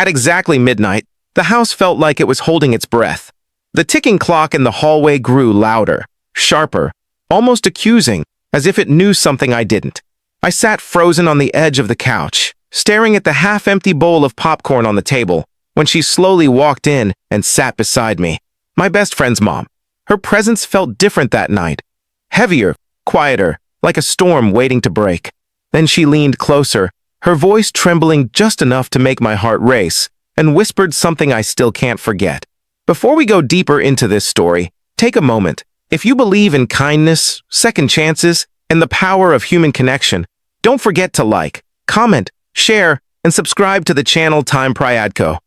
At exactly midnight, the house felt like it was holding its breath. The ticking clock in the hallway grew louder, sharper, almost accusing, as if it knew something I didn't. I sat frozen on the edge of the couch, staring at the half-empty bowl of popcorn on the table, when she slowly walked in and sat beside me. My best friend's mom. Her presence felt different that night. Heavier, quieter, like a storm waiting to break. Then she leaned closer, her voice trembling just enough to make my heart race, and whispered something I still can't forget. Before we go deeper into this story, take a moment. If you believe in kindness, second chances, and the power of human connection, don't forget to like, comment, share, and subscribe to the channel Time Pryadko.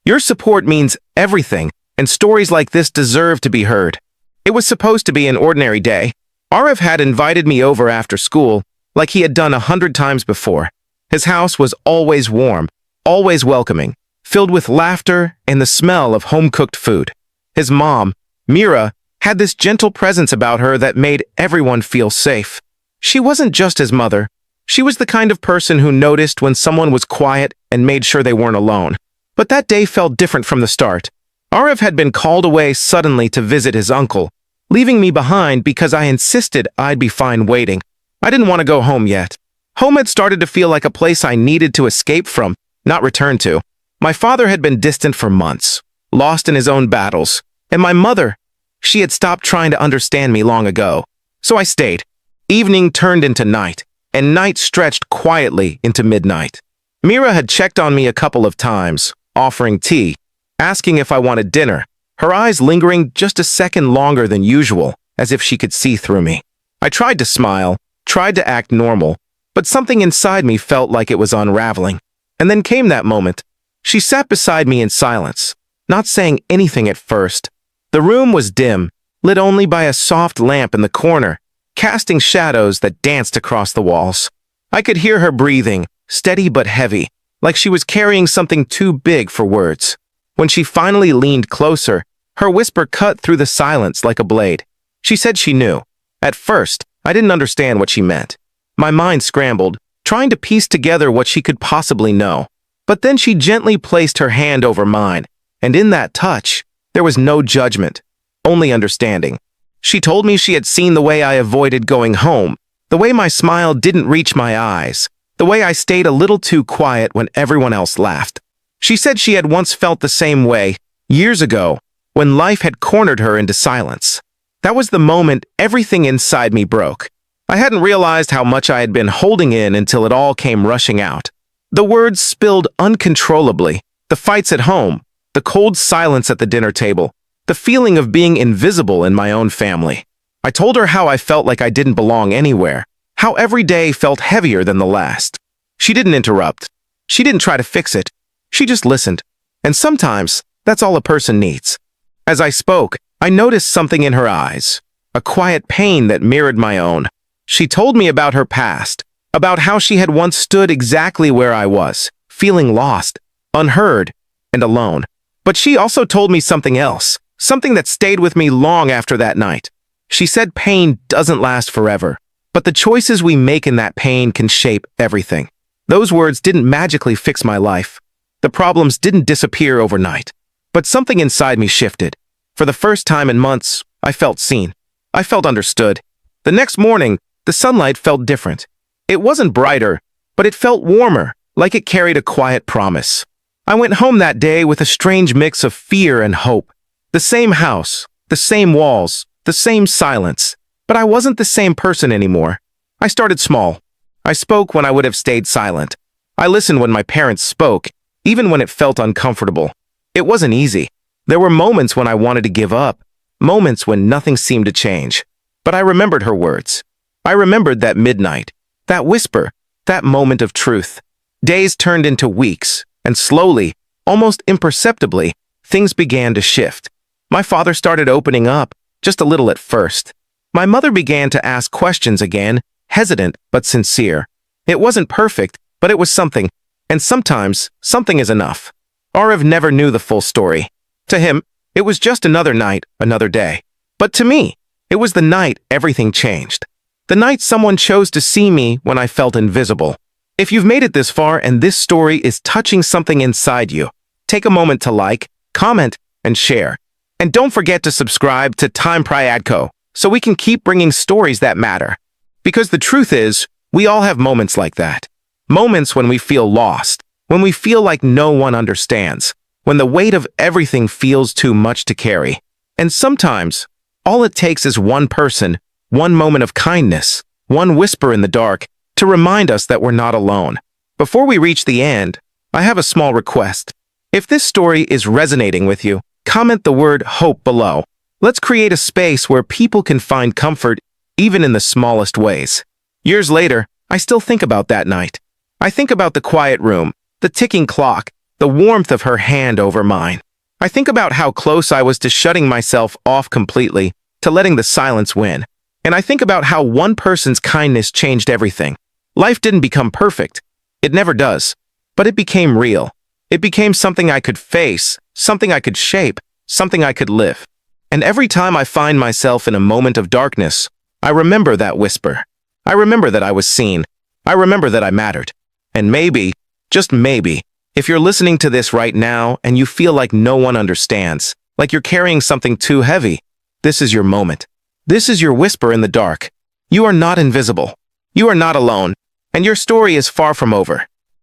Your support means everything, and stories like this deserve to be heard. It was supposed to be an ordinary day. Arav had invited me over after school, like he had done 100 times before. His house was always warm, always welcoming, filled with laughter and the smell of home-cooked food. His mom, Mira, had this gentle presence about her that made everyone feel safe. She wasn't just his mother. She was the kind of person who noticed when someone was quiet and made sure they weren't alone. But that day felt different from the start. Arav had been called away suddenly to visit his uncle, leaving me behind because I insisted I'd be fine waiting. I didn't want to go home yet. Home had started to feel like a place I needed to escape from, not return to. My father had been distant for months, lost in his own battles, and my mother, she had stopped trying to understand me long ago. So I stayed. Evening turned into night, and night stretched quietly into midnight. Mira had checked on me a couple of times, offering tea, asking if I wanted dinner, her eyes lingering just a second longer than usual, as if she could see through me. I tried to smile, tried to act normal, but something inside me felt like it was unraveling. And then came that moment. She sat beside me in silence, not saying anything at first. The room was dim, lit only by a soft lamp in the corner, casting shadows that danced across the walls. I could hear her breathing, steady but heavy, like she was carrying something too big for words. When she finally leaned closer, her whisper cut through the silence like a blade. She said she knew. At first, I didn't understand what she meant. My mind scrambled, trying to piece together what she could possibly know. But then she gently placed her hand over mine, and in that touch, there was no judgment, only understanding. She told me she had seen the way I avoided going home, the way my smile didn't reach my eyes, the way I stayed a little too quiet when everyone else laughed. She said she had once felt the same way, years ago, when life had cornered her into silence. That was the moment everything inside me broke. I hadn't realized how much I had been holding in until it all came rushing out. The words spilled uncontrollably, the fights at home, the cold silence at the dinner table, the feeling of being invisible in my own family. I told her how I felt like I didn't belong anywhere, how every day felt heavier than the last. She didn't interrupt. She didn't try to fix it. She just listened. And sometimes, that's all a person needs. As I spoke, I noticed something in her eyes, a quiet pain that mirrored my own. She told me about her past, about how she had once stood exactly where I was, feeling lost, unheard, and alone. But she also told me something else, something that stayed with me long after that night. She said pain doesn't last forever, but the choices we make in that pain can shape everything. Those words didn't magically fix my life. The problems didn't disappear overnight. But something inside me shifted. For the first time in months, I felt seen. I felt understood. The next morning, the sunlight felt different. It wasn't brighter, but it felt warmer, like it carried a quiet promise. I went home that day with a strange mix of fear and hope. The same house, the same walls, the same silence. But I wasn't the same person anymore. I started small. I spoke when I would have stayed silent. I listened when my parents spoke, even when it felt uncomfortable. It wasn't easy. There were moments when I wanted to give up, moments when nothing seemed to change. But I remembered her words. I remembered that midnight, that whisper, that moment of truth. Days turned into weeks, and slowly, almost imperceptibly, things began to shift. My father started opening up, just a little at first. My mother began to ask questions again, hesitant but sincere. It wasn't perfect, but it was something, and sometimes something is enough. Arav never knew the full story. To him, it was just another night, another day. But to me, it was the night everything changed. The night someone chose to see me when I felt invisible. If you've made it this far and this story is touching something inside you, take a moment to like, comment, and share. And don't forget to subscribe to Time Pryadko so we can keep bringing stories that matter. Because the truth is, we all have moments like that. Moments when we feel lost, when we feel like no one understands, when the weight of everything feels too much to carry. And sometimes, all it takes is one person, one moment of kindness, one whisper in the dark to remind us that we're not alone. Before we reach the end, I have a small request. If this story is resonating with you, comment the word hope below. Let's create a space where people can find comfort even in the smallest ways. Years later, I still think about that night. I think about the quiet room, the ticking clock, the warmth of her hand over mine. I think about how close I was to shutting myself off completely, to letting the silence win. And I think about how one person's kindness changed everything. Life didn't become perfect. It never does. But it became real. It became something I could face, something I could shape, something I could live. And every time I find myself in a moment of darkness, I remember that whisper. I remember that I was seen. I remember that I mattered. And maybe, just maybe, if you're listening to this right now and you feel like no one understands, like you're carrying something too heavy, this is your moment. This is your whisper in the dark. You are not invisible. You are not alone. And your story is far from over.